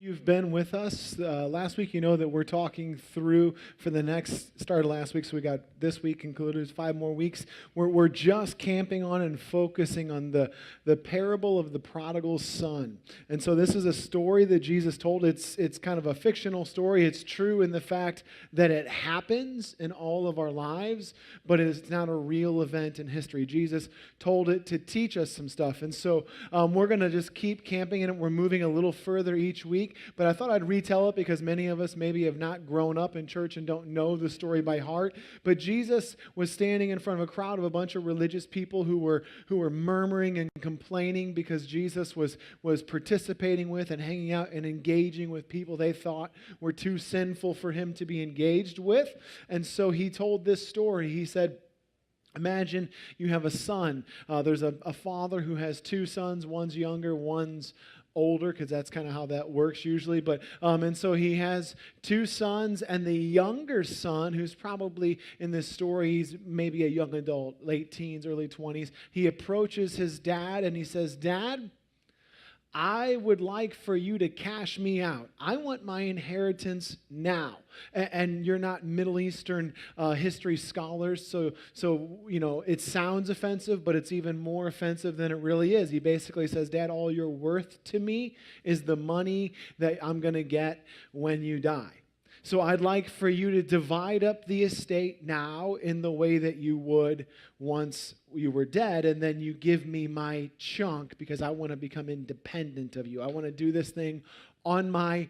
You've been with us. Last week, you know that we're talking through for the next, started last week, so we got this week included, 5 more weeks. We're just camping on and focusing on the parable of the prodigal son. And so this is a story that Jesus told. It's kind of a fictional story. It's true in the fact that it happens in all of our lives, but it's not a real event in history. Jesus told it to teach us some stuff. And so we're going to just keep camping in it. We're moving a little further each week. But I thought I'd retell it because many of us maybe have not grown up in church and don't know the story by heart. But Jesus was standing in front of a crowd of a bunch of religious people who were murmuring and complaining because Jesus was participating with and hanging out and engaging with people they thought were too sinful for him to be engaged with. And so he told this story. He said, imagine you have a son. There's a father who has two sons. One's younger, one's older, because that's kind of how that works usually. But and so he has two sons, and the younger son, who's probably in this story, he's maybe a young adult, late teens, early 20s. He approaches his dad and he says, "Dad, I would like for you to cash me out. I want my inheritance now." And you're not Middle Eastern history scholars, so you know it sounds offensive, but it's even more offensive than it really is. He basically says, "Dad, all you're worth to me is the money that I'm going to get when you die. So I'd like for you to divide up the estate now in the way that you would once you were dead, and then you give me my chunk because I want to become independent of you. I want to do this thing on my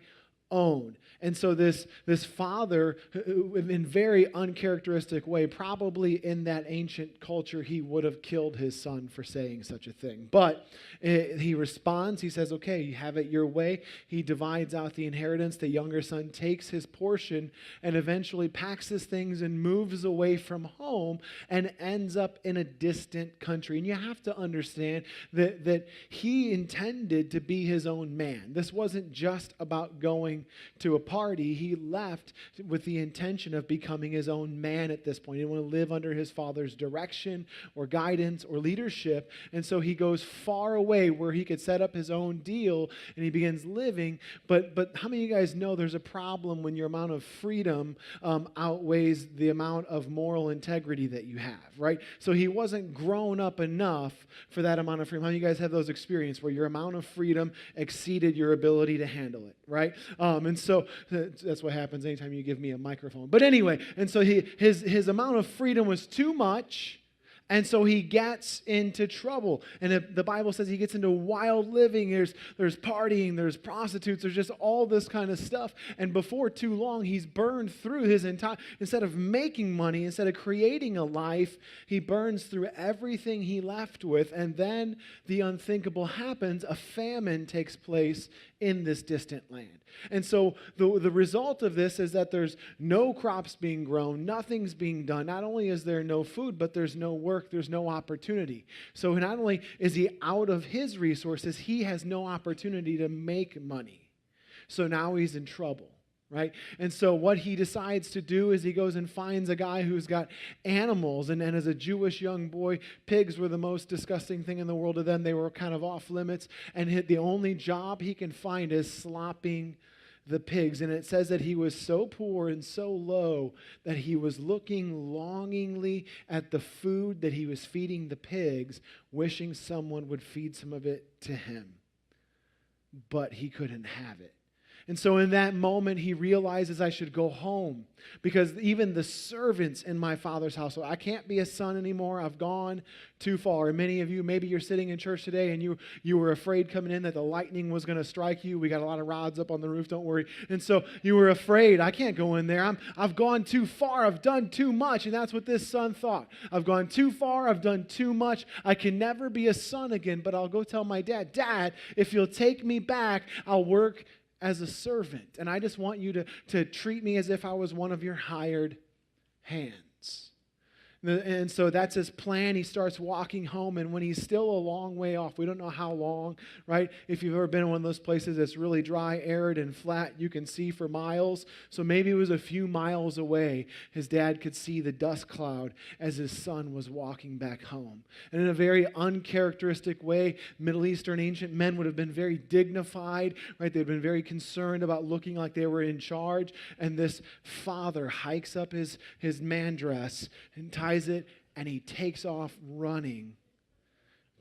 own." And so this father, who, in very uncharacteristic way, probably in that ancient culture, he would have killed his son for saying such a thing. But he responds, he says, "Okay, you have it your way." He divides out the inheritance. The younger son takes his portion and eventually packs his things and moves away from home and ends up in a distant country. And you have to understand that he intended to be his own man. This wasn't just about going to a party. He left with the intention of becoming his own man at this point. He didn't want to live under his father's direction or guidance or leadership. And so he goes far away where he could set up his own deal and he begins living. But how many of you guys know there's a problem when your amount of freedom outweighs the amount of moral integrity that you have, right? So he wasn't grown up enough for that amount of freedom. How many of you guys have those experiences where your amount of freedom exceeded your ability to handle it, right? And so that's what happens anytime you give me a microphone. But anyway, and so his amount of freedom was too much, and so he gets into trouble. And the Bible says he gets into wild living. There's partying, there's prostitutes, there's just all this kind of stuff. And before too long, he's burned through his entire, instead of making money, instead of creating a life, he burns through everything he left with. And then the unthinkable happens. A famine takes place in this distant land. And so the result of this is that there's no crops being grown, nothing's being done. Not only is there no food, but there's no work, there's no opportunity. So not only is he out of his resources, he has no opportunity to make money. So now he's in trouble. Right? And so what he decides to do is he goes and finds a guy who's got animals. And as a Jewish young boy, pigs were the most disgusting thing in the world to them. They were kind of off limits. And the only job he can find is slopping the pigs. And it says that he was so poor and so low that he was looking longingly at the food that he was feeding the pigs, wishing someone would feed some of it to him. But he couldn't have it. And so in that moment, he realizes I should go home because even the servants in my father's household, I can't be a son anymore. I've gone too far. And many of you, maybe you're sitting in church today and you were afraid coming in that the lightning was going to strike you. We got a lot of rods up on the roof, don't worry. And so you were afraid, I can't go in there. I've gone too far. I've done too much. And that's what this son thought. I've gone too far. I've done too much. I can never be a son again, but I'll go tell my dad, "Dad, if you'll take me back, I'll work as a servant, and I just want you to treat me as if I was one of your hired hands." And so that's his plan. He starts walking home, and when he's still a long way off, we don't know how long, right? If you've ever been in one of those places that's really dry, arid, and flat, you can see for miles. So maybe it was a few miles away. His dad could see the dust cloud as his son was walking back home. And in a very uncharacteristic way, Middle Eastern ancient men would have been very dignified, right? They'd been very concerned about looking like they were in charge. And this father hikes up his man dress and ties it, and he takes off running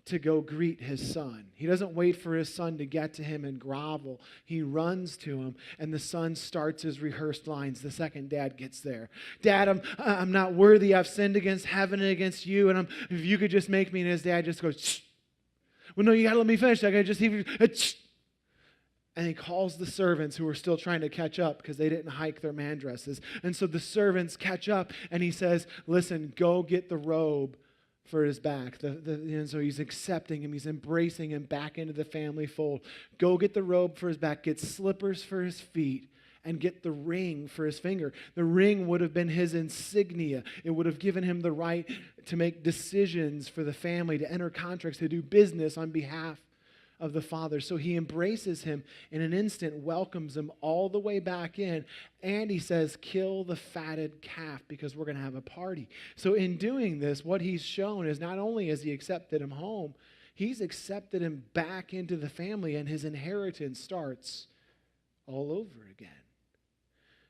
to go greet his son. He doesn't wait for his son to get to him and grovel. He runs to him, and the son starts his rehearsed lines the second dad gets there. Dad, I'm not worthy. I've sinned against heaven and against you, and if you could just make me. And his dad just goes, shh. Well, no, you got to let me finish. I got to just shh. And he calls the servants who are still trying to catch up because they didn't hike their man dresses. And so the servants catch up, and he says, listen, go get the robe for his back. And so he's accepting him. He's embracing him back into the family fold. Go get the robe for his back. Get slippers for his feet. And get the ring for his finger. The ring would have been his insignia. It would have given him the right to make decisions for the family, to enter contracts, to do business on behalf of the father. So he embraces him in an instant, welcomes him all the way back in, and he says, kill the fatted calf because we're going to have a party. So in doing this, what he's shown is not only has he accepted him home, he's accepted him back into the family, and his inheritance starts all over again.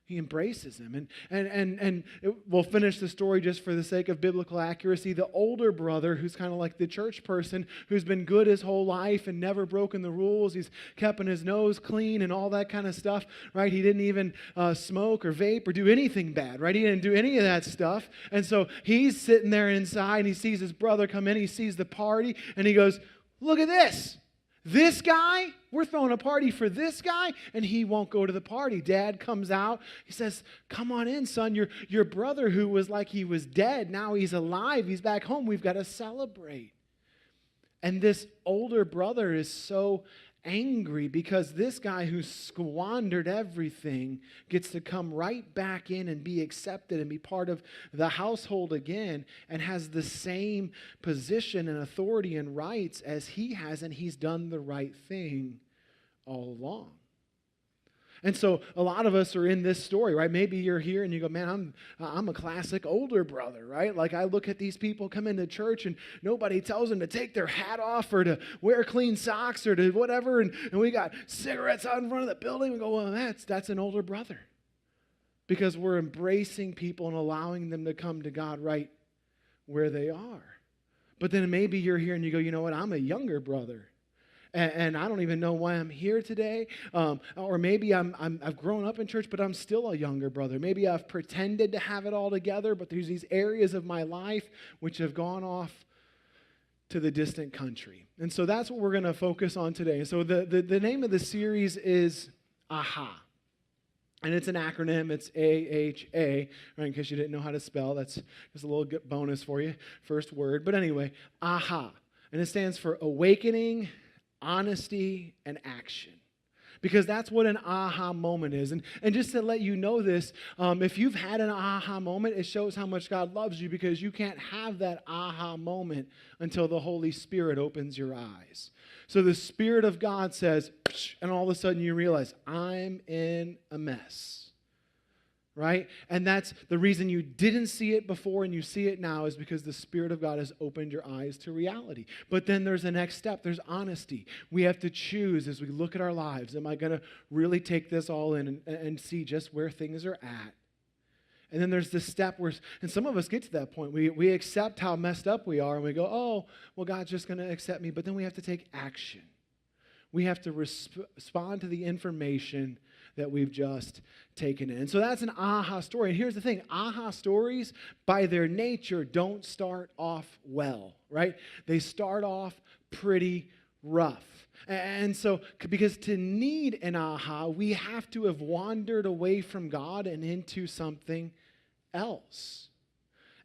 He embraces him. And we'll finish the story just for the sake of biblical accuracy. The older brother, who's kind of like the church person, who's been good his whole life and never broken the rules. He's keeping his nose clean and all that kind of stuff, right? He didn't even smoke or vape or do anything bad, right? He didn't do any of that stuff. And so he's sitting there inside, and he sees his brother come in. He sees the party, and he goes, look at this. This guy, we're throwing a party for this guy, and he won't go to the party. Dad comes out. He says, come on in, son. Your brother who was like he was dead, now he's alive. He's back home. We've got to celebrate. And this older brother is so angry because this guy who squandered everything gets to come right back in and be accepted and be part of the household again and has the same position and authority and rights as he has, and he's done the right thing all along. And so a lot of us are in this story, right? Maybe you're here and you go, man, I'm a classic older brother, right? Like I look at these people come into church and nobody tells them to take their hat off or to wear clean socks or to whatever. And we got cigarettes out in front of the building. We go, well, that's an older brother. Because we're embracing people and allowing them to come to God right where they are. But then maybe you're here and you go, you know what? I'm a younger brother. And I don't even know why I'm here today. Or maybe I've grown up in church, but I'm still a younger brother. Maybe I've pretended to have it all together, but there's these areas of my life which have gone off to the distant country. And so that's what we're going to focus on today. So the name of the series is AHA. And it's an acronym. It's AHA, right? In case you didn't know how to spell, that's just a little bonus for you. First word. But anyway, AHA. And it stands for awakening, honesty, and action. Because that's what an aha moment is. And just to let you know this, if you've had an aha moment, it shows how much God loves you, because you can't have that aha moment until the Holy Spirit opens your eyes. So the Spirit of God says, and all of a sudden you realize, I'm in a mess. Right? And that's the reason you didn't see it before and you see it now, is because the Spirit of God has opened your eyes to reality. But then there's the next step. There's honesty. We have to choose as we look at our lives. Am I going to really take this all in and see just where things are at? And then there's this step where, and some of us get to that point. We accept how messed up we are and we go, oh, well, God's just going to accept me. But then we have to take action. We have to respond to the information that we've just taken in. And so that's an aha story. And here's the thing. Aha stories, by their nature, don't start off well, right? They start off pretty rough. And so, because to need an aha, we have to have wandered away from God and into something else.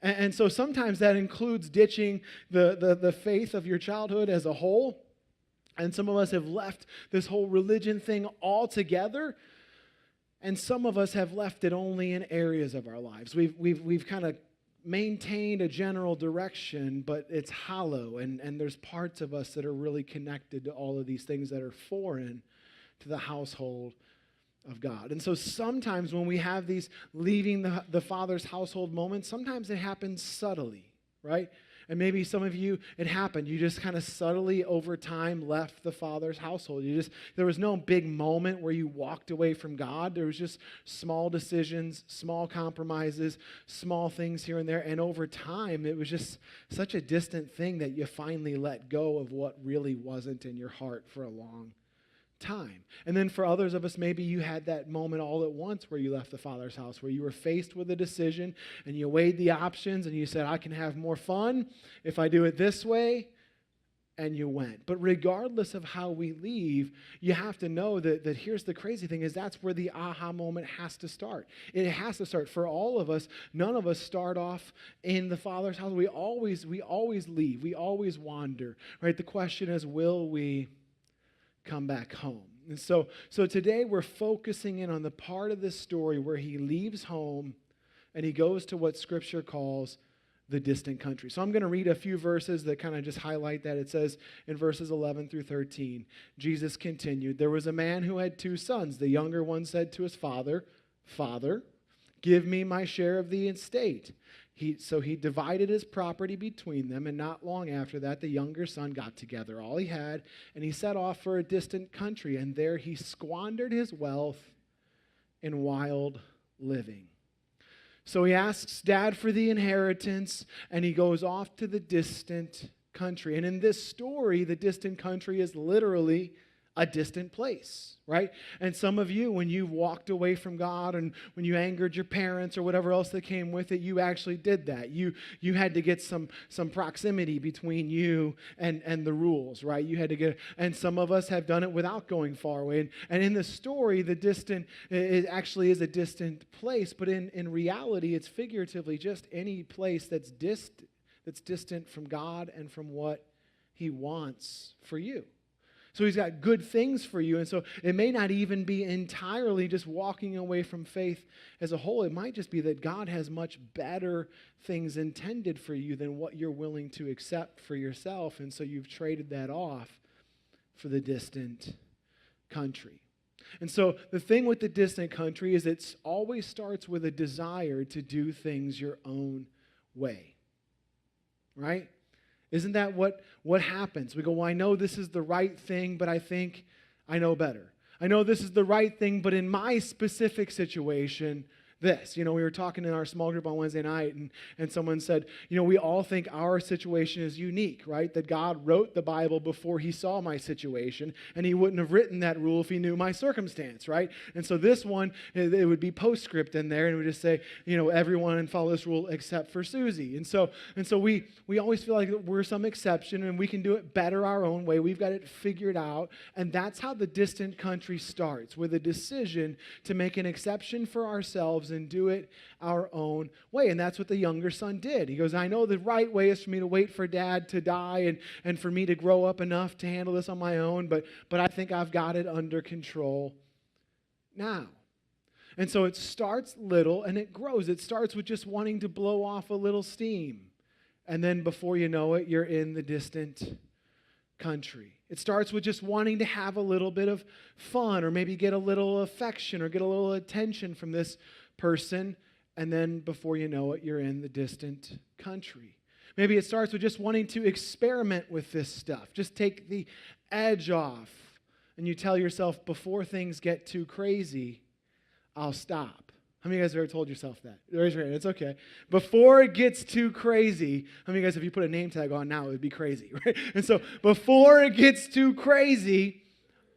And so sometimes that includes ditching the faith of your childhood as a whole. And some of us have left this whole religion thing altogether. And some of us have left it only in areas of our lives. We've kind of maintained a general direction, but it's hollow, and there's parts of us that are really connected to all of these things that are foreign to the household of God. And so sometimes when we have these leaving the Father's household moments, sometimes it happens subtly, right? And maybe some of you, it happened. You just kind of subtly over time left the Father's household. There was no big moment where you walked away from God. There was just small decisions, small compromises, small things here and there. And over time, it was just such a distant thing that you finally let go of what really wasn't in your heart for a long time. And then for others of us, maybe you had that moment all at once where you left the Father's house, where you were faced with a decision and you weighed the options and you said, I can have more fun if I do it this way, and you went. But regardless of how we leave, you have to know that here's the crazy thing is that's where the aha moment has to start. It has to start. For all of us, none of us start off in the Father's house. We always leave. We always wander, right? The question is, will we come back home? And so today we're focusing in on the part of this story where he leaves home and he goes to what Scripture calls the distant country. So I'm going to read a few verses that kind of just highlight that. It says in verses 11 through 13, Jesus continued, there was a man who had 2 sons. The younger one said to his father, Father, give me my share of the estate. So he divided his property between them, and not long after that, the younger son got together all he had, and he set off for a distant country, and there he squandered his wealth in wild living. So he asks Dad for the inheritance, and he goes off to the distant country. And in this story, the distant country is literally a distant place, right? And some of you, when you walked away from God and when you angered your parents or whatever else that came with it, you actually did that. You had to get some proximity between you and the rules, right? You had to get, and some of us have done it without going far away. And in the story, the distant, it actually is a distant place, but in reality, it's figuratively just any place that's distant from God and from what He wants for you. So He's got good things for you. And so it may not even be entirely just walking away from faith as a whole. It might just be that God has much better things intended for you than what you're willing to accept for yourself. And so you've traded that off for the distant country. And so the thing with the distant country is it always starts with a desire to do things your own way. Right? Isn't that what happens? We go, well, I know this is the right thing, but I think I know better. I know this is the right thing, but in my specific situation, this. We were talking in our small group on Wednesday night, and someone said, we all think our situation is unique, right? That God wrote the Bible before He saw my situation, and He wouldn't have written that rule if He knew my circumstance, right? And so this one, it would be postscript in there, and it would just say, everyone follow this rule except for Susie. And so we always feel like we're some exception, and we can do it better our own way. We've got it figured out, and that's how the distant country starts, with a decision to make an exception for ourselves and do it our own way. And that's what the younger son did. He goes, I know the right way is for me to wait for Dad to die and for me to grow up enough to handle this on my own, but I think I've got it under control now. And so it starts little and it grows. It starts with just wanting to blow off a little steam. And then before you know it, you're in the distant country. It starts with just wanting to have a little bit of fun, or maybe get a little affection or get a little attention from this person, and then before you know it, you're in the distant country. Maybe it starts with just wanting to experiment with this stuff, just take the edge off, and you tell yourself, before things get too crazy, I'll stop. How many of you guys have ever told yourself that? Raise your hand. It's okay. Before it gets too crazy, how many of you guys, if you put a name tag on now, it would be crazy, right? And so before it gets too crazy,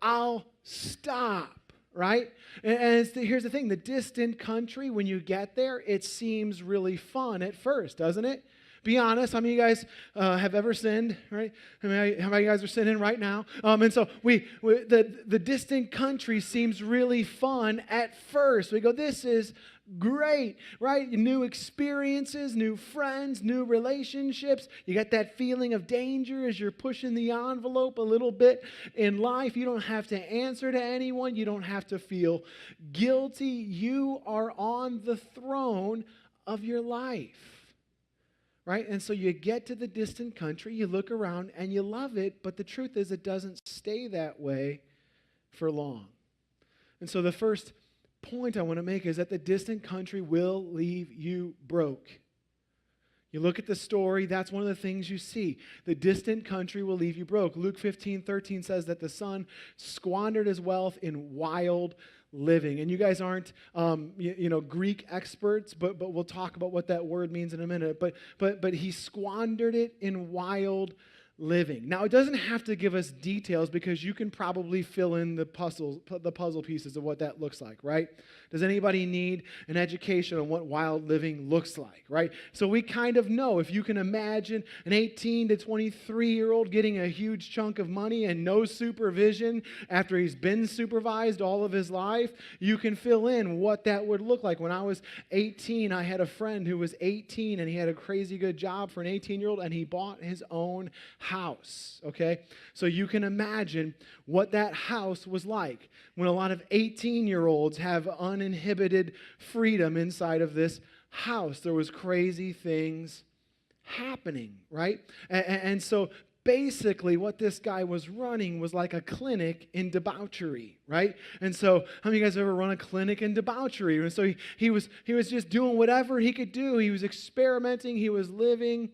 I'll stop. Right? And here's the thing, the distant country, when you get there, it seems really fun at first, doesn't it? Be honest, how many of you guys have ever sinned, right? How many of you guys are sinning right now? And so the distant country seems really fun at first. We go, this is great, right? New experiences, new friends, new relationships. You got that feeling of danger as you're pushing the envelope a little bit in life. You don't have to answer to anyone. You don't have to feel guilty. You are on the throne of your life. right? And so you get to the distant country, you look around, and you love it, but the truth is it doesn't stay that way for long. And so the first point I want to make is that the distant country will leave you broke. You look at the story, that's one of the things you see. The distant country will leave you broke. Luke 15:13 says that the son squandered his wealth in wild living. And you guys aren't, Greek experts, but we'll talk about what that word means in a minute. But he squandered it in wild living. Now, it doesn't have to give us details because you can probably fill in the puzzle pieces of what that looks like, right? Does anybody need an education on what wild living looks like, right? So we kind of know. If you can imagine an 18 to 23-year-old getting a huge chunk of money and no supervision after he's been supervised all of his life, you can fill in what that would look like. When I was 18, I had a friend who was 18 and he had a crazy good job for an 18-year-old and he bought his own house, okay? So you can imagine what that house was like when a lot of 18-year-olds have uninhibited freedom inside of this house. There was crazy things happening, right? And so basically what this guy was running was like a clinic in debauchery, right? And so how many of you guys ever run a clinic in debauchery? And so he was just doing whatever he could do. He was experimenting. He was living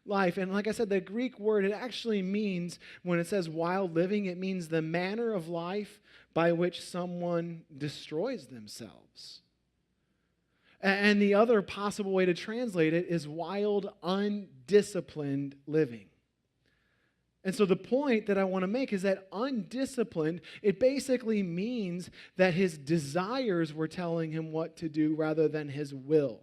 life. And like I said, the Greek word, it actually means, when it says wild living, it means the manner of life by which someone destroys themselves. And the other possible way to translate it is wild, undisciplined living. And so the point that I want to make is that undisciplined, it basically means that his desires were telling him what to do rather than his will.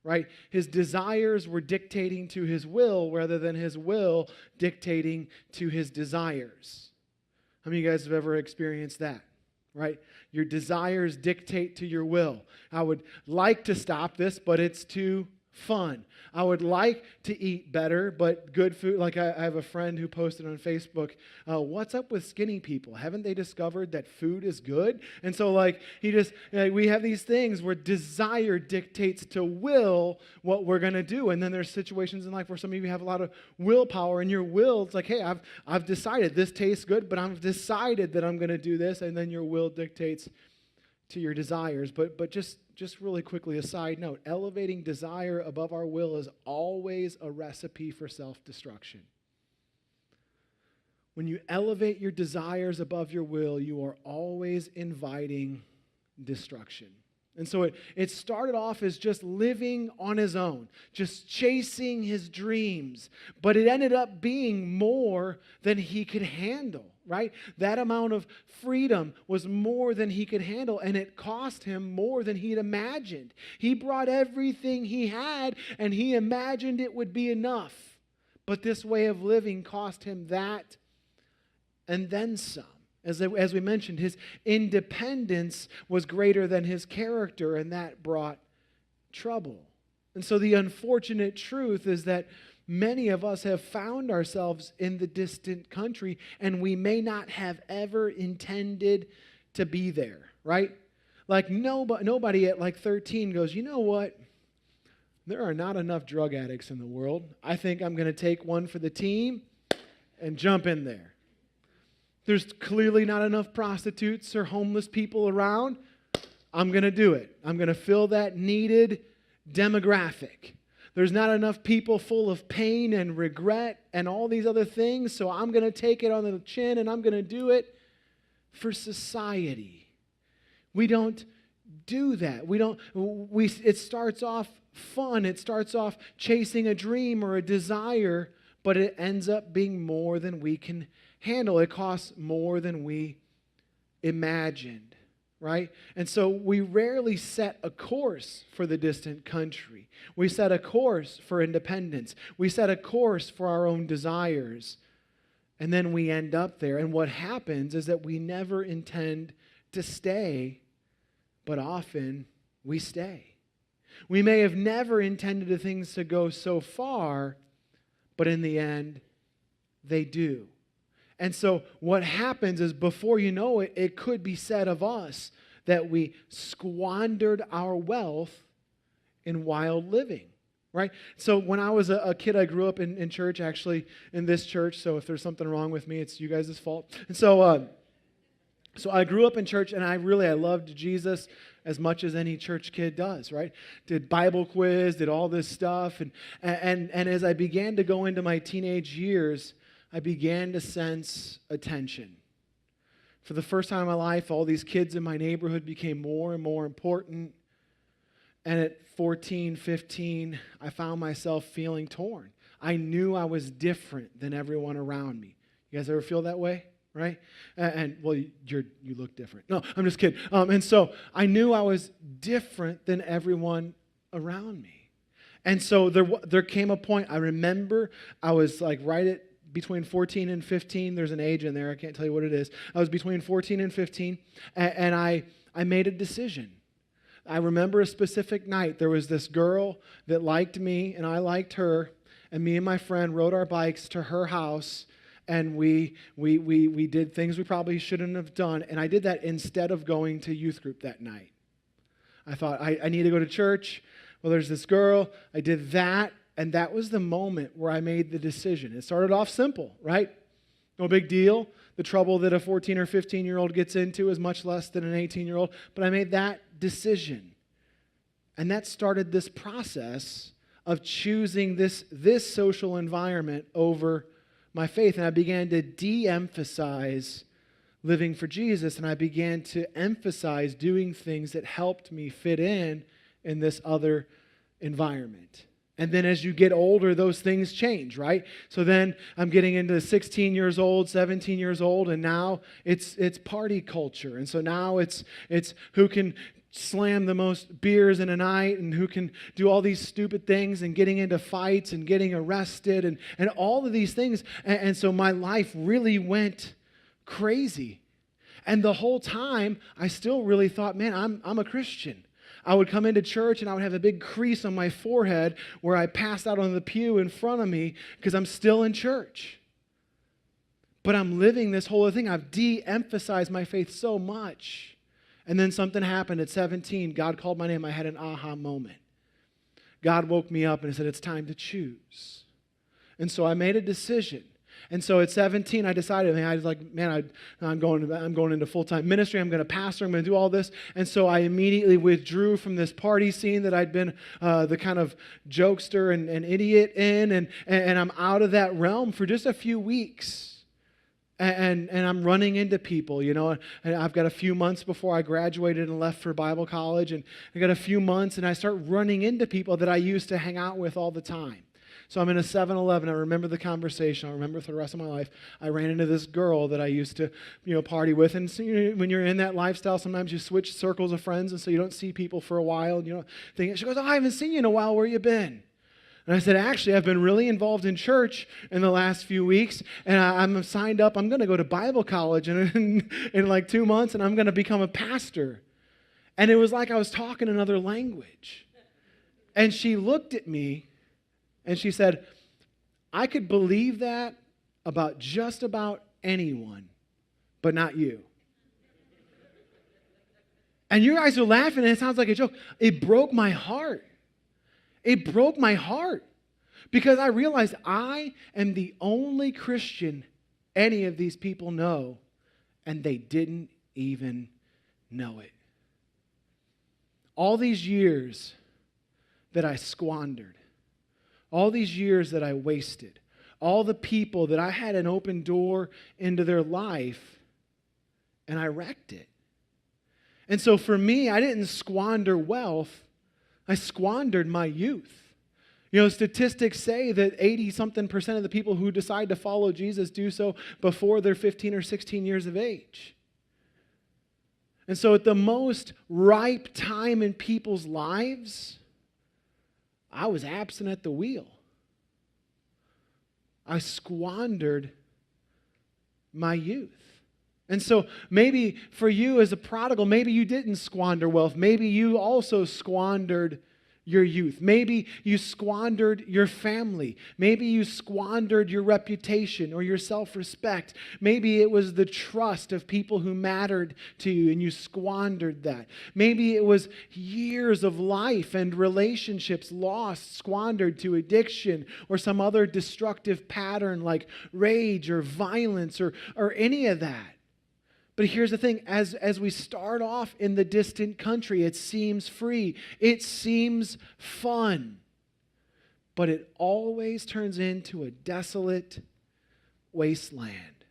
Right? His desires were dictating to his will rather than his will dictating to his desires. How many of you guys have ever experienced that? Right? Your desires dictate to your will. I would like to stop this, but it's too fun. I would like to eat better, but good food. Like I have a friend who posted on Facebook, what's up with skinny people? Haven't they discovered that food is good? And so we have these things where desire dictates to will what we're going to do. And then there's situations in life where some of you have a lot of willpower, and your will, it's like, hey, I've decided this tastes good, but I've decided that I'm going to do this. And then your will dictates to your desires. But just really quickly, a side note, elevating desire above our will is always a recipe for self-destruction. When you elevate your desires above your will, you are always inviting destruction. And so it started off as just living on his own, just chasing his dreams, but it ended up being more than he could handle, right? That amount of freedom was more than he could handle, and it cost him more than he'd imagined. He brought everything he had, and he imagined it would be enough. But this way of living cost him that and then some. As we mentioned, his independence was greater than his character, and that brought trouble. And so the unfortunate truth is that many of us have found ourselves in the distant country, and we may not have ever intended to be there, right? Like nobody at like 13 goes, you know what? There are not enough drug addicts in the world. I think I'm going to take one for the team and jump in there. There's clearly not enough prostitutes or homeless people around. I'm going to do it. I'm going to fill that needed demographic. There's not enough people full of pain and regret and all these other things, so I'm going to take it on the chin and I'm going to do it for society. We don't do that. It starts off fun. It starts off chasing a dream or a desire, but it ends up being more than we can handle. It costs more than we imagined, right? And so we rarely set a course for the distant country. We set a course for independence. We set a course for our own desires. And then we end up there. And what happens is that we never intend to stay, but often we stay. We may have never intended the things to go so far, but in the end, they do. And so what happens is, before you know it, it could be said of us that we squandered our wealth in wild living. right? So when I was a kid, I grew up in church, actually, in this church. So if there's something wrong with me, it's you guys' fault. And so I grew up in church, and I loved Jesus as much as any church kid does, right? Did Bible quiz, did all this stuff. And as I began to go into my teenage years, I began to sense attention. For the first time in my life, all these kids in my neighborhood became more and more important. And at 14, 15, I found myself feeling torn. I knew I was different than everyone around me. You guys ever feel that way? Right? Well, you look different. No, I'm just kidding. And so I knew I was different than everyone around me. And so there came a point, I remember I was like right at between 14 and 15. There's an age in there. I can't tell you what it is. I was between 14 and 15, and I made a decision. I remember a specific night. There was this girl that liked me, and I liked her, and me and my friend rode our bikes to her house, and we did things we probably shouldn't have done, and I did that instead of going to youth group that night. I thought, I need to go to church. Well, there's this girl. I did that, and that was the moment where I made the decision. It started off simple, right? No big deal. The trouble that a 14 or 15-year-old gets into is much less than an 18-year-old, but I made that decision. And that started this process of choosing this social environment over my faith. And I began to de-emphasize living for Jesus, and I began to emphasize doing things that helped me fit in this other environment. And then as you get older, those things change, right? So then I'm getting into 16 years old, 17 years old, and now it's party culture. And so now it's who can slam the most beers in a night and who can do all these stupid things and getting into fights and getting arrested and all of these things. And so my life really went crazy. And the whole time, I still really thought, man, I'm a Christian. I would come into church and I would have a big crease on my forehead where I passed out on the pew in front of me because I'm still in church. But I'm living this whole other thing. I've de-emphasized my faith so much. And then something happened at 17. God called my name. I had an aha moment. God woke me up and said, it's time to choose. And so I made a decision. And so at 17, I decided, I'm going into full-time ministry. I'm going to pastor. I'm going to do all this. And so I immediately withdrew from this party scene that I'd been the kind of jokester and idiot in. And I'm out of that realm for just a few weeks. And I'm running into people, and I've got a few months before I graduated and left for Bible college. And I got a few months, and I start running into people that I used to hang out with all the time. So I'm in a 7-Eleven. I remember the conversation. I remember for the rest of my life. I ran into this girl that I used to, party with. And so, when you're in that lifestyle, sometimes you switch circles of friends, and so you don't see people for a while. And she goes, I haven't seen you in a while. Where you been? And I said, actually, I've been really involved in church in the last few weeks, and I'm signed up. I'm going to go to Bible college in like 2 months, and I'm going to become a pastor. And it was like I was talking another language. And she looked at me, and she said, I could believe that about just about anyone, but not you. And you guys are laughing, and it sounds like a joke. It broke my heart. It broke my heart because I realized I am the only Christian any of these people know, and they didn't even know it. All these years that I squandered, all these years that I wasted, all the people that I had an open door into their life, and I wrecked it. And so for me, I didn't squander wealth. I squandered my youth. Statistics say that 80-something% of the people who decide to follow Jesus do so before they're 15 or 16 years of age. And so at the most ripe time in people's lives, I was absent at the wheel. I squandered my youth. And so maybe for you as a prodigal, maybe you didn't squander wealth. Maybe you also squandered your youth. Maybe you squandered your family. Maybe you squandered your reputation or your self-respect. Maybe it was the trust of people who mattered to you and you squandered that. Maybe it was years of life and relationships lost, squandered to addiction or some other destructive pattern like rage or violence or any of that. But here's the thing, as we start off in the distant country, it seems free, it seems fun, but it always turns into a desolate wasteland.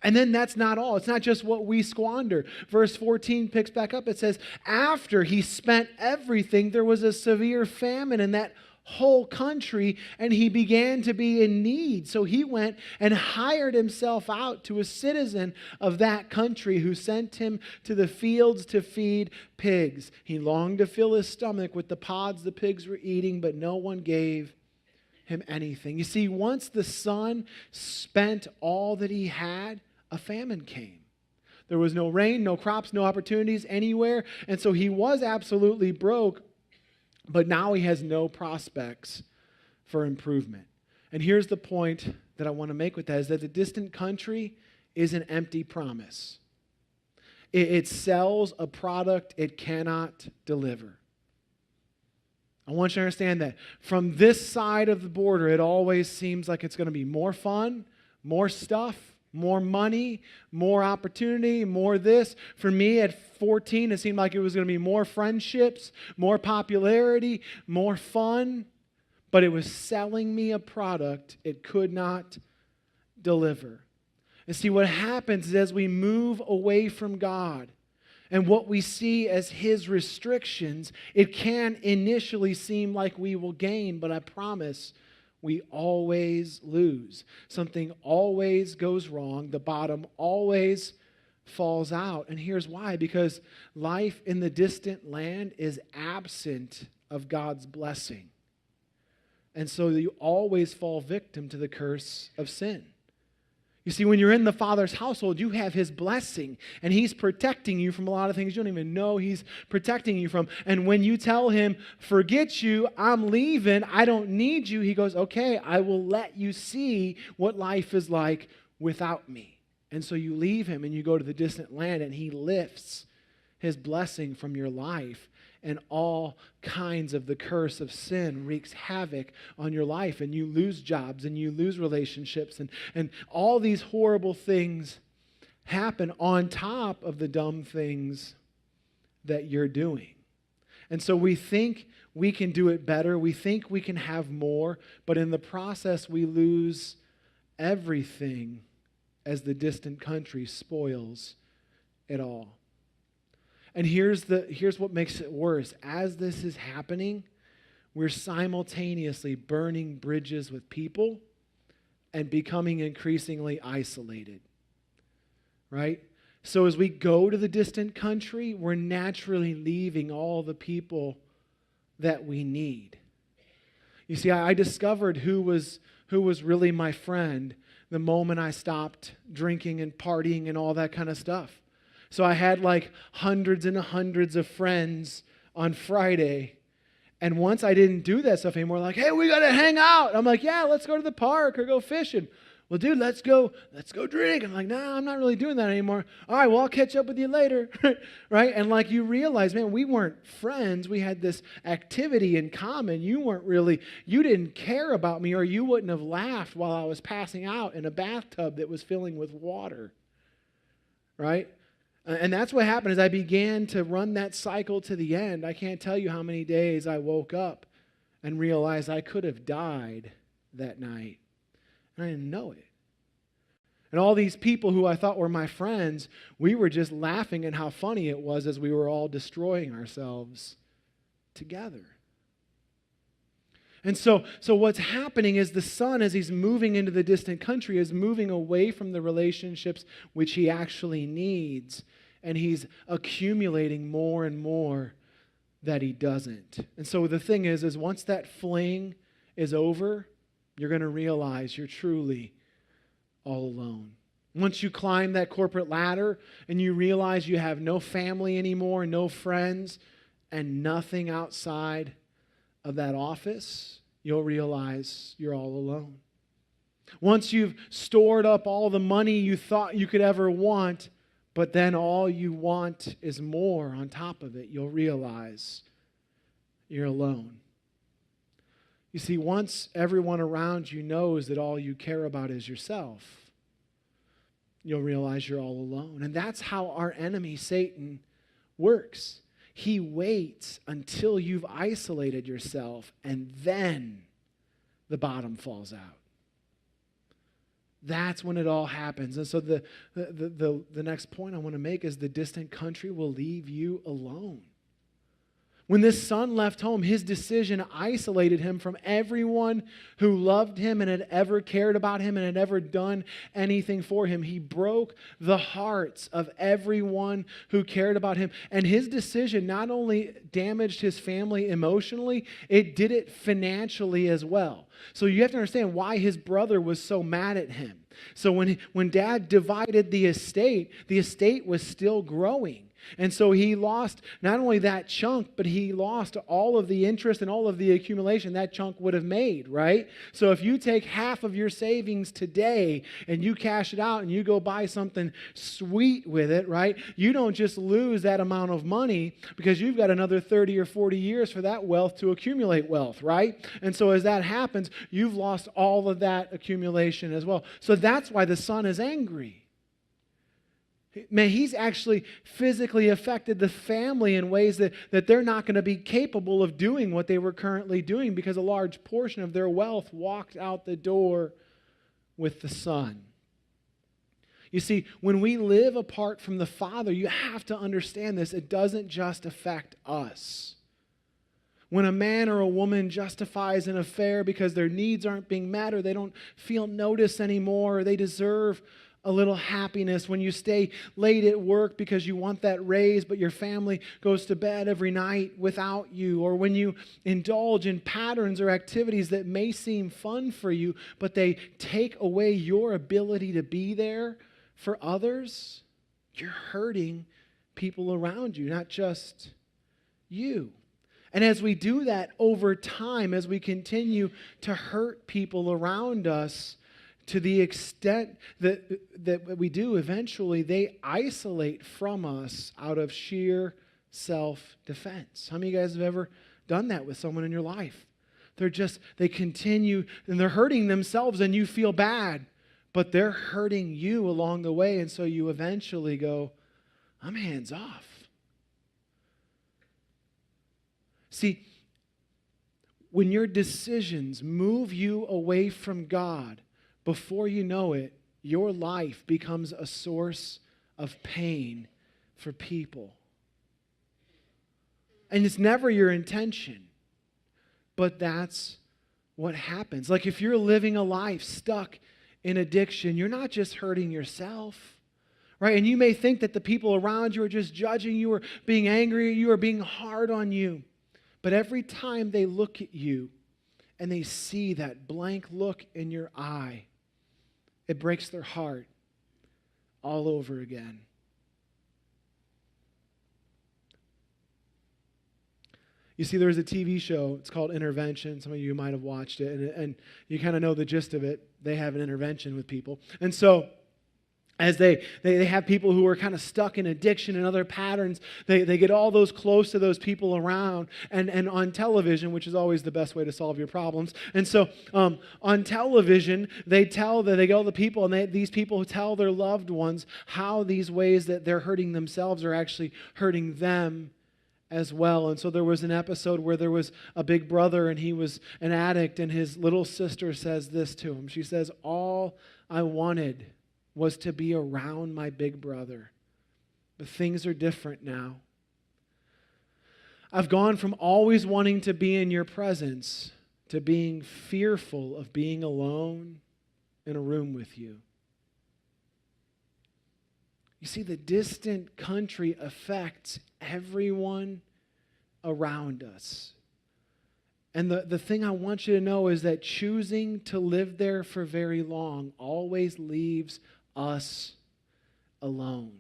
And then that's not all. It's not just what we squander. Verse 14 picks back up. It says, after he spent everything, there was a severe famine in that whole country, and he began to be in need. So he went and hired himself out to a citizen of that country who sent him to the fields to feed pigs. He longed to fill his stomach with the pods the pigs were eating, but no one gave him anything. You see, once the son spent all that he had, a famine came. There was no rain, no crops, no opportunities anywhere, and so he was absolutely broke. But now he has no prospects for improvement. And here's the point that I want to make with that, is that the distant country is an empty promise. It sells a product it cannot deliver. I want you to understand that. From this side of the border, it always seems like it's going to be more fun, more stuff, more money, more opportunity, more this. For me at 14, it seemed like it was going to be more friendships, more popularity, more fun. But it was selling me a product it could not deliver. And see, what happens is as we move away from God and what we see as His restrictions, it can initially seem like we will gain, but I promise we always lose. Something always goes wrong. The bottom always falls out. And here's why. Because life in the distant land is absent of God's blessing. And so you always fall victim to the curse of sin. You see, when you're in the Father's household, you have His blessing, and He's protecting you from a lot of things you don't even know He's protecting you from. And when you tell Him, forget you, I'm leaving, I don't need you, He goes, okay, I will let you see what life is like without me. And so you leave Him and you go to the distant land, and He lifts His blessing from your life. And all kinds of the curse of sin wreaks havoc on your life. And you lose jobs and you lose relationships. And all these horrible things happen on top of the dumb things that you're doing. And so we think we can do it better. We think we can have more. But in the process, we lose everything as the distant country spoils it all. And here's what makes it worse. As this is happening, we're simultaneously burning bridges with people and becoming increasingly isolated. Right? So as we go to the distant country, we're naturally leaving all the people that we need. You see, I discovered who was really my friend the moment I stopped drinking and partying and all that kind of stuff. So I had like hundreds and hundreds of friends on Friday. And once I didn't do that stuff anymore, like, hey, we got to hang out. I'm like, yeah, let's go to the park or go fishing. Well, dude, let's go drink. I'm like, nah, I'm not really doing that anymore. All right, well, I'll catch up with you later. Right? And like you realize, man, we weren't friends. We had this activity in common. You didn't care about me, or you wouldn't have laughed while I was passing out in a bathtub that was filling with water. Right? And that's what happened as I began to run that cycle to the end. I can't tell you how many days I woke up and realized I could have died that night. And I didn't know it. And all these people who I thought were my friends, we were just laughing at how funny it was as we were all destroying ourselves together. And so what's happening is the son, as he's moving into the distant country, is moving away from the relationships which he actually needs. And he's accumulating more and more that he doesn't. And so the thing is once that fling is over, you're going to realize you're truly all alone. Once you climb that corporate ladder and you realize you have no family anymore, no friends, and nothing outside of that office, you'll realize you're all alone. Once you've stored up all the money you thought you could ever want, but then all you want is more on top of it, you'll realize you're alone. You see, once everyone around you knows that all you care about is yourself, you'll realize you're all alone. And that's how our enemy, Satan, works. He waits until you've isolated yourself, and then the bottom falls out. That's when it all happens. And so the next point I want to make is the distant country will leave you alone. When this son left home, his decision isolated him from everyone who loved him and had ever cared about him and had ever done anything for him. He broke the hearts of everyone who cared about him. And his decision not only damaged his family emotionally, it did it financially as well. So you have to understand why his brother was so mad at him. So when dad divided the estate was still growing. And so he lost not only that chunk, but he lost all of the interest and all of the accumulation that chunk would have made, right? So if you take half of your savings today and you cash it out and you go buy something sweet with it, right? You don't just lose that amount of money because you've got another 30 or 40 years for that wealth to accumulate wealth, right? And so as that happens, you've lost all of that accumulation as well. So that's why the son is angry. Man, he's actually physically affected the family in ways that they're not going to be capable of doing what they were currently doing because a large portion of their wealth walked out the door with the son. You see, when we live apart from the Father, you have to understand this. It doesn't just affect us. When a man or a woman justifies an affair because their needs aren't being met or they don't feel noticed anymore or they deserve a little happiness, when you stay late at work because you want that raise, but your family goes to bed every night without you, or when you indulge in patterns or activities that may seem fun for you, but they take away your ability to be there for others, you're hurting people around you, not just you. And as we do that over time, as we continue to hurt people around us, to the extent that we do, eventually they isolate from us out of sheer self-defense. How many of you guys have ever done that with someone in your life? They continue, and they're hurting themselves, and you feel bad, but they're hurting you along the way, and so you eventually go, I'm hands off. See, when your decisions move you away from God, before you know it, your life becomes a source of pain for people. And it's never your intention, but that's what happens. Like if you're living a life stuck in addiction, you're not just hurting yourself, right? And you may think that the people around you are just judging you or being angry at you or being hard on you. But every time they look at you and they see that blank look in your eye, it breaks their heart all over again. You see, there's a TV show, it's called Intervention. Some of you might have watched it, and you kind of know the gist of it. They have an intervention with people. And so, as they have people who are kind of stuck in addiction and other patterns, they get all those close to those people around and on television, which is always the best way to solve your problems. And so on television, they get all the people, and these people tell their loved ones how these ways that they're hurting themselves are actually hurting them as well. And so there was an episode where there was a big brother and he was an addict, and his little sister says this to him. She says, "All I wanted was to be around my big brother. But things are different now. I've gone from always wanting to be in your presence to being fearful of being alone in a room with you." You see, the distant country affects everyone around us. And the thing I want you to know is that choosing to live there for very long always leaves us alone.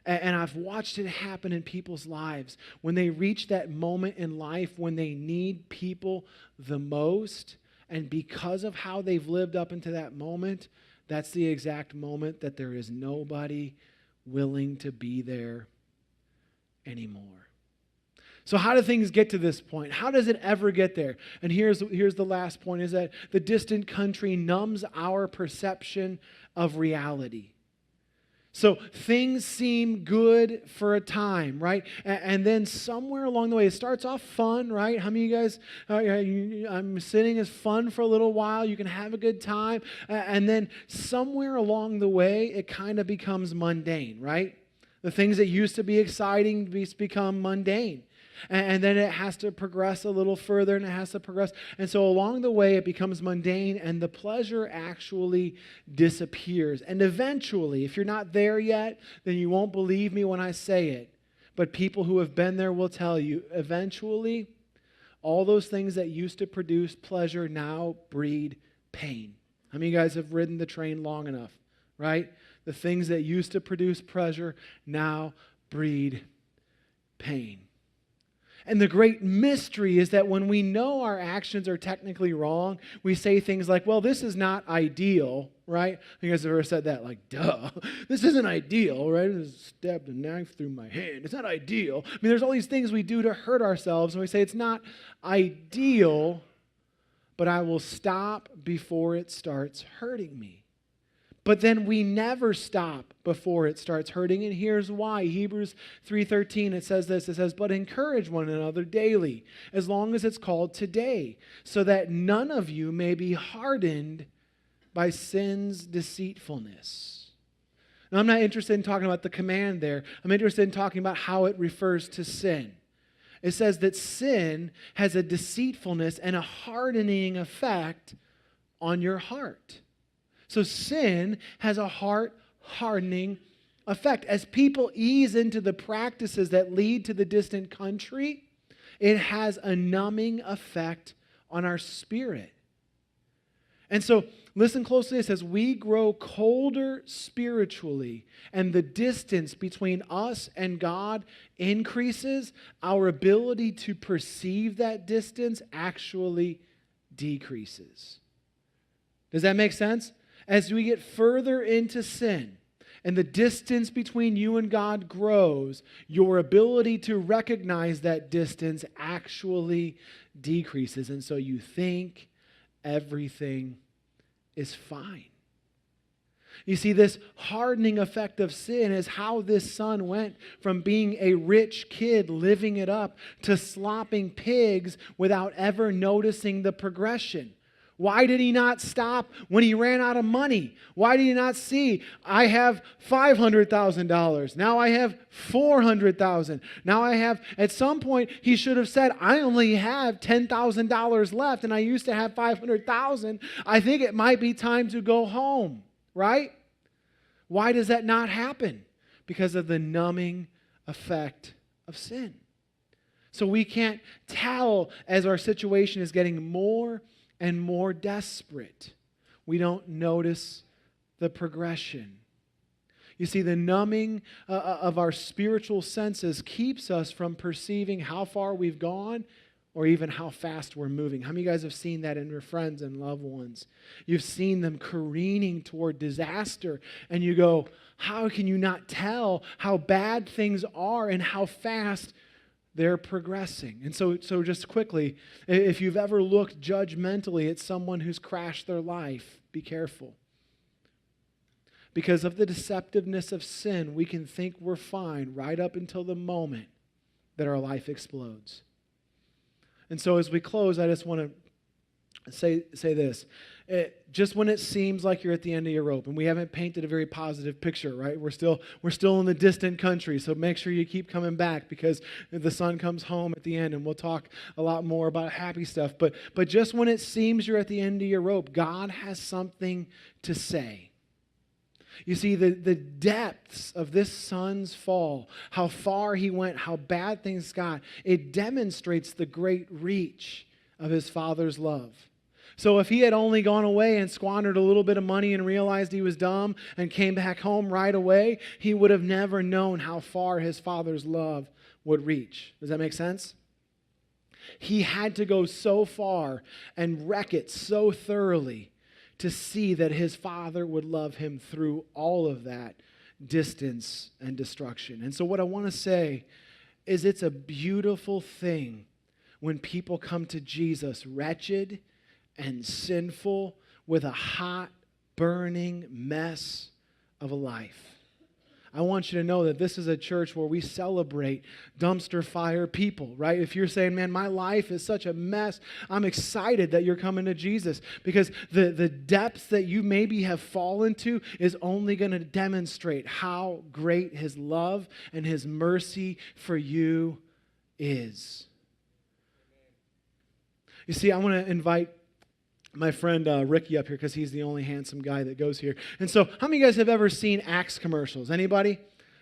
And I've watched it happen in people's lives. When they reach that moment in life when they need people the most, and because of how they've lived up into that moment, that's the exact moment that there is nobody willing to be there anymore. So how do things get to this point? How does it ever get there? And here's the last point, is that the distant country numbs our perception of reality. So things seem good for a time, right? And then somewhere along the way, it starts off fun, right? How many of you guys, I'm sitting is fun for a little while. You can have a good time. And then somewhere along the way, it kind of becomes mundane, right? The things that used to be exciting become mundane. And then it has to progress a little further, and it has to progress. And so along the way, it becomes mundane, and the pleasure actually disappears. And eventually, if you're not there yet, then you won't believe me when I say it. But people who have been there will tell you, eventually, all those things that used to produce pleasure now breed pain. How many of you guys have ridden the train long enough, right? The things that used to produce pleasure now breed pain. And the great mystery is that when we know our actions are technically wrong, we say things like, well, this is not ideal, right? You guys have ever said that? Like, duh, this isn't ideal, right? I just stabbed a knife through my hand. It's not ideal. I mean, there's all these things we do to hurt ourselves, and we say it's not ideal, but I will stop before it starts hurting me. But then we never stop before it starts hurting, and here's why. Hebrews 3:13, it says this. It says, but encourage one another daily, as long as it's called today, so that none of you may be hardened by sin's deceitfulness. Now, I'm not interested in talking about the command there. I'm interested in talking about how it refers to sin. It says that sin has a deceitfulness and a hardening effect on your heart. So sin has a heart-hardening effect. As people ease into the practices that lead to the distant country, it has a numbing effect on our spirit. And so listen closely. It says, we grow colder spiritually, and the distance between us and God increases. Our ability to perceive that distance actually decreases. Does that make sense? As we get further into sin and the distance between you and God grows, your ability to recognize that distance actually decreases. And so you think everything is fine. You see, this hardening effect of sin is how this son went from being a rich kid living it up to slopping pigs without ever noticing the progression. Why did he not stop when he ran out of money? Why did he not see, I have $500,000. Now I have $400,000. Now I have, at some point, he should have said, I only have $10,000 left and I used to have $500,000. I think it might be time to go home, right? Why does that not happen? Because of the numbing effect of sin. So we can't tell as our situation is getting more and more desperate. We don't notice the progression. You see, the numbing of our spiritual senses keeps us from perceiving how far we've gone or even how fast we're moving. How many of you guys have seen that in your friends and loved ones? You've seen them careening toward disaster, and you go, how can you not tell how bad things are and how fast they're progressing? And so just quickly, if you've ever looked judgmentally at someone who's crashed their life, be careful. Because of the deceptiveness of sin, we can think we're fine right up until the moment that our life explodes. And so as we close, I just want to say this. Just when it seems like you're at the end of your rope, and we haven't painted a very positive picture, right? We're still in the distant country, so make sure you keep coming back because the son comes home at the end, and we'll talk a lot more about happy stuff. But just when it seems you're at the end of your rope, God has something to say. You see, the depths of this son's fall, how far he went, how bad things got, it demonstrates the great reach of his Father's love. So if he had only gone away and squandered a little bit of money and realized he was dumb and came back home right away, he would have never known how far his father's love would reach. Does that make sense? He had to go so far and wreck it so thoroughly to see that his father would love him through all of that distance and destruction. And so what I want to say is it's a beautiful thing when people come to Jesus wretched and sinful with a hot, burning mess of a life. I want you to know that this is a church where we celebrate dumpster fire people, right? If you're saying, man, my life is such a mess, I'm excited that you're coming to Jesus, because the depths that you maybe have fallen to is only going to demonstrate how great his love and his mercy for you is. You see, I want to invite my friend Ricky up here because he's the only handsome guy that goes here. And so how many of you guys have ever seen Axe commercials? Anybody?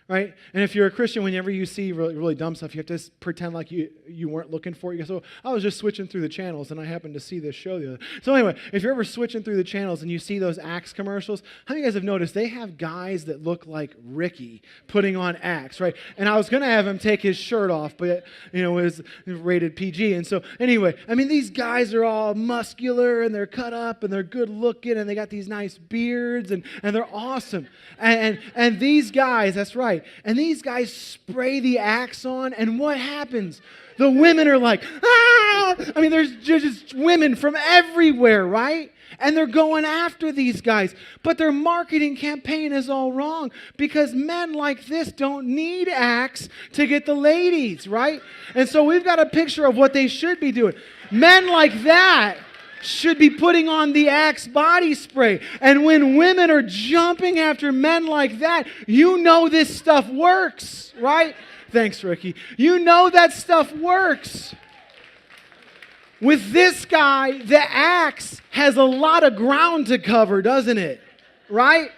Right? And if you're a Christian, whenever you see really, really dumb stuff, you have to pretend like you weren't looking for it. You go, so I was just switching through the channels and I happened to see this show the other. So anyway, if you're ever switching through the channels and you see those Axe commercials, how many of you guys have noticed they have guys that look like Ricky putting on Axe, right? And I was going to have him take his shirt off, but it was rated PG. And so anyway, I mean, these guys are all muscular and they're cut up and they're good looking and they got these nice beards and they're awesome. And these guys, that's right. And these guys spray the Axe on, and what happens? The women are like, ah! I mean, there's just women from everywhere, right? And they're going after these guys. But their marketing campaign is all wrong because men like this don't need Axe to get the ladies, right? And so we've got a picture of what they should be doing. Men like that should be putting on the Axe body spray. And when women are jumping after men like that, you know this stuff works, right? Thanks, Ricky. You know that stuff works. With this guy, the Axe has a lot of ground to cover, doesn't it? Right?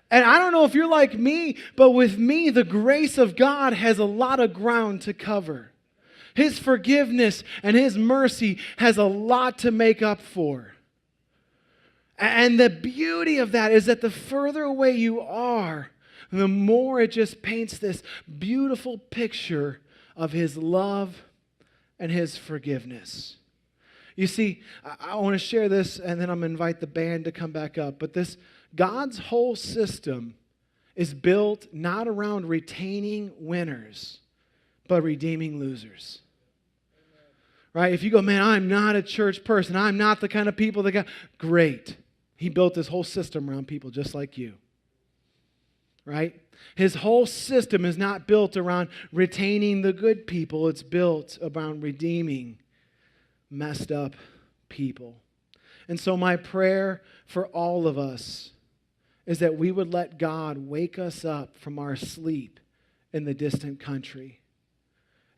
And I don't know if you're like me, but with me, the grace of God has a lot of ground to cover. His forgiveness and his mercy has a lot to make up for. And the beauty of that is that the further away you are, the more it just paints this beautiful picture of his love and his forgiveness. You see, I want to share this and then I'm going to invite the band to come back up. But this God's whole system is built not around retaining winners, but redeeming losers. Right? If you go, man, I'm not a church person. I'm not the kind of people that got... Great. He built this whole system around people just like you. Right? His whole system is not built around retaining the good people. It's built around redeeming messed up people. And so my prayer for all of us is that we would let God wake us up from our sleep in the distant country.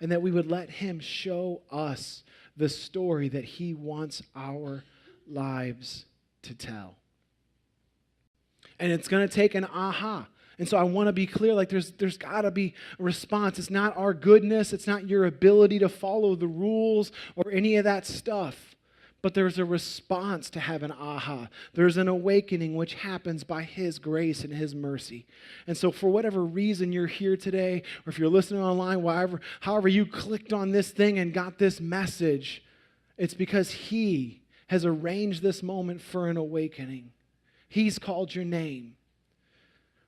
And that we would let him show us the story that he wants our lives to tell. And it's going to take an aha. And so I want to be clear, like there's got to be a response. It's not our goodness. It's not your ability to follow the rules or any of that stuff. But there's a response to have an aha. There's an awakening which happens by his grace and his mercy. And so for whatever reason you're here today, or if you're listening online, however you clicked on this thing and got this message, it's because he has arranged this moment for an awakening. He's called your name.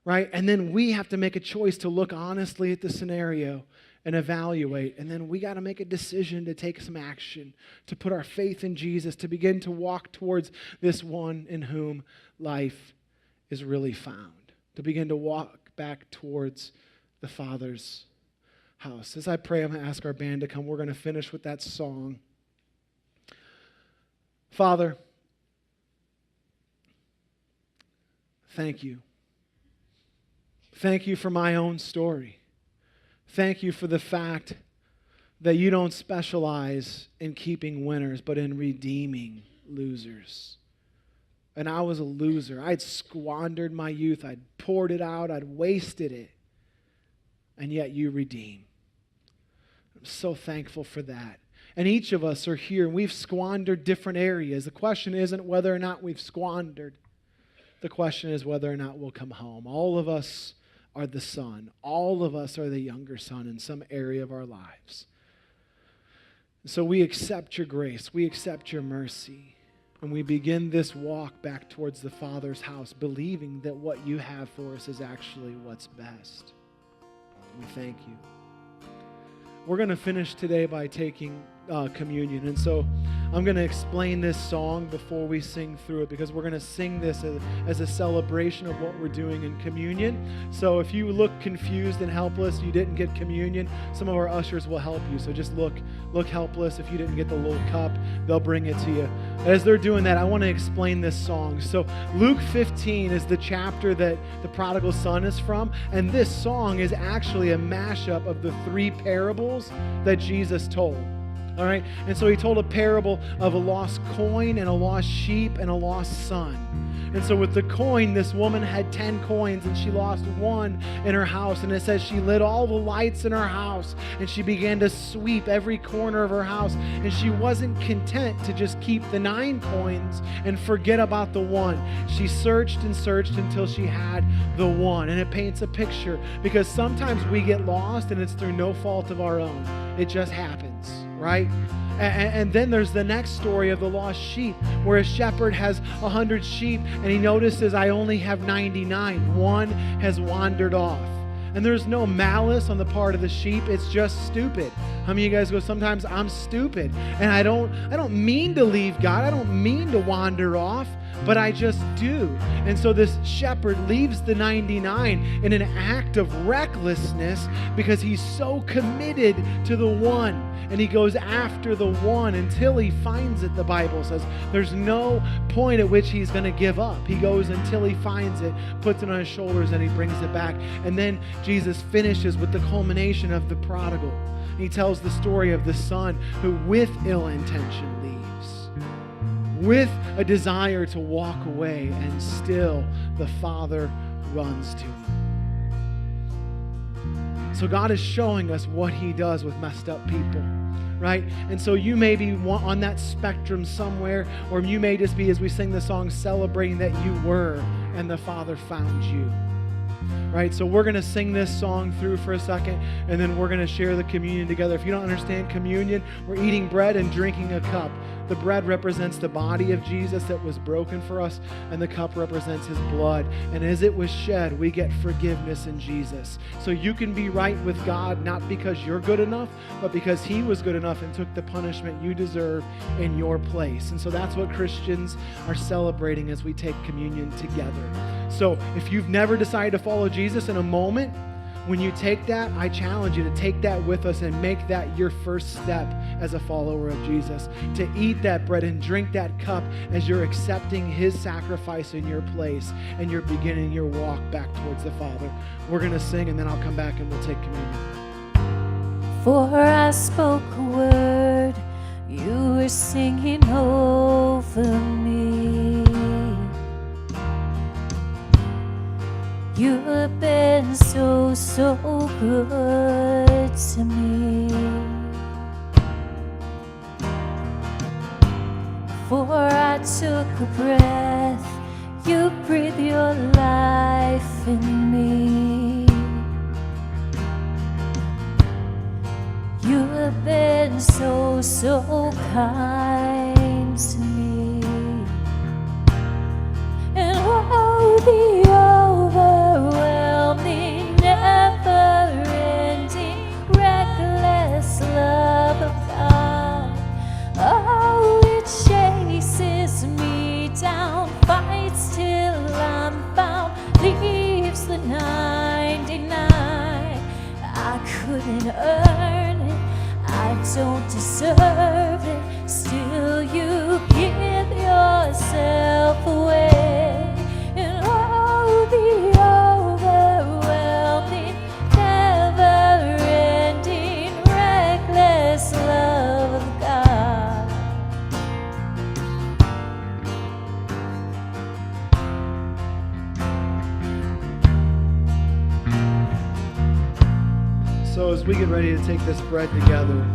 Right? And then we have to make a choice to look honestly at the scenario and evaluate. And then we got to make a decision to take some action, to put our faith in Jesus, to begin to walk towards this one in whom life is really found, to begin to walk back towards the Father's house. As I pray, I'm going to ask our band to come. We're going to finish with that song. Father, thank you. Thank you for my own story. Thank you for the fact that you don't specialize in keeping winners, but in redeeming losers. And I was a loser. I'd squandered my youth. I'd poured it out. I'd wasted it. And yet you redeem. I'm so thankful for that. And each of us are here, and we've squandered different areas. The question isn't whether or not we've squandered. The question is whether or not we'll come home. All of us are the son. All of us are the younger son in some area of our lives. So we accept your grace. We accept your mercy. And we begin this walk back towards the Father's house, believing that what you have for us is actually what's best. We thank you. We're going to finish today by taking communion. And so I'm going to explain this song before we sing through it, because we're going to sing this as a celebration of what we're doing in communion. So if you look confused and helpless, you didn't get communion, some of our ushers will help you. So just look helpless. If you didn't get the little cup, they'll bring it to you. As they're doing that, I want to explain this song. So Luke 15 is the chapter that the prodigal son is from, and this song is actually a mashup of the 3 parables that Jesus told. All right, and so he told a parable of a lost coin and a lost sheep and a lost son. And so with the coin, this woman had 10 coins and she lost 1 in her house. And it says she lit all the lights in her house and she began to sweep every corner of her house. And she wasn't content to just keep the 9 coins and forget about the 1. She searched and searched until she had the 1. And it paints a picture, because sometimes we get lost and it's through no fault of our own. It just happens, right? And then there's the next story of the lost sheep, where a shepherd has 100 sheep and he notices, I only have 99. 1 has wandered off. And there's no malice on the part of the sheep. It's just stupid. How many of you guys go, sometimes I'm stupid and I don't mean to leave God. I don't mean to wander off, but I just do. And so this shepherd leaves the 99 in an act of recklessness because he's so committed to the 1. And he goes after the 1 until he finds it, the Bible says. There's no point at which he's going to give up. He goes until he finds it, puts it on his shoulders, and he brings it back. And then Jesus finishes with the culmination of the prodigal. He tells the story of the son who with ill intention leaves, with a desire to walk away, and still the Father runs to him. So God is showing us what he does with messed up people, right? And so you may be on that spectrum somewhere, or you may just be, as we sing the song, celebrating that you were and the Father found you. Right, so we're going to sing this song through for a second, and then we're going to share the communion together. If you don't understand communion, we're eating bread and drinking a cup. The bread represents the body of Jesus that was broken for us, and the cup represents his blood. And as it was shed, we get forgiveness in Jesus. So you can be right with God, not because you're good enough, but because he was good enough and took the punishment you deserve in your place. And so that's what Christians are celebrating as we take communion together. So if you've never decided to follow Jesus, in a moment, when you take that, I challenge you to take that with us and make that your first step as a follower of Jesus. To eat that bread and drink that cup as you're accepting his sacrifice in your place and you're beginning your walk back towards the Father. We're going to sing, and then I'll come back and we'll take communion. For I spoke a word, you were singing over me. You have been so, so good to me. For I took a breath, you breathed your life in me. You have been so, so kind to me. And oh, the overwhelming, never-ending, reckless love of God. Oh, it chases me down, fights till I'm found, leaves the 99. I couldn't earn it, I don't deserve it, still you give yourself away. And oh, the overwhelming, never-ending, reckless love of God. So as we get ready to take this bread together,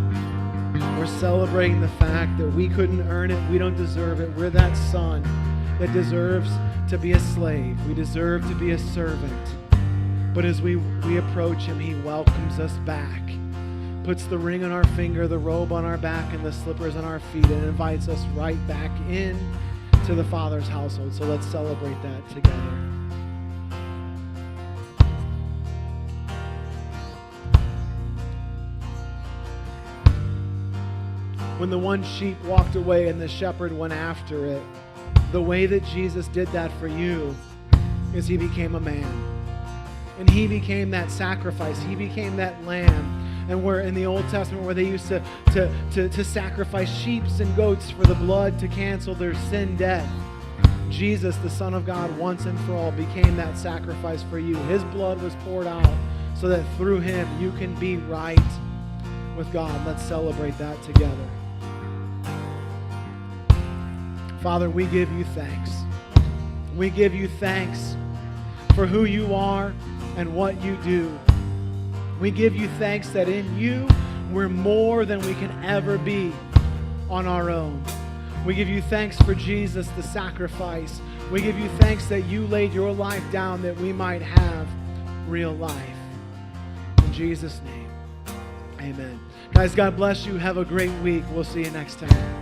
We're celebrating the fact that we couldn't earn it. We don't deserve it. We're that son that deserves to be a slave. We deserve to be a servant. But as we approach him, he welcomes us back, puts the ring on our finger, the robe on our back, and the slippers on our feet, and invites us right back in to the Father's household. So let's celebrate that together. When the one sheep walked away and the shepherd went after it, the way that Jesus did that for you is he became a man. And he became that sacrifice. He became that lamb. And we're in the Old Testament where they used to sacrifice sheep and goats for the blood to cancel their sin debt. Jesus, the Son of God, once and for all became that sacrifice for you. His blood was poured out so that through him you can be right with God. Let's celebrate that together. Father, we give you thanks. We give you thanks for who you are and what you do. We give you thanks that in you we're more than we can ever be on our own. We give you thanks for Jesus, the sacrifice. We give you thanks that you laid your life down that we might have real life. In Jesus' name, amen. Guys, God bless you. Have a great week. We'll see you next time.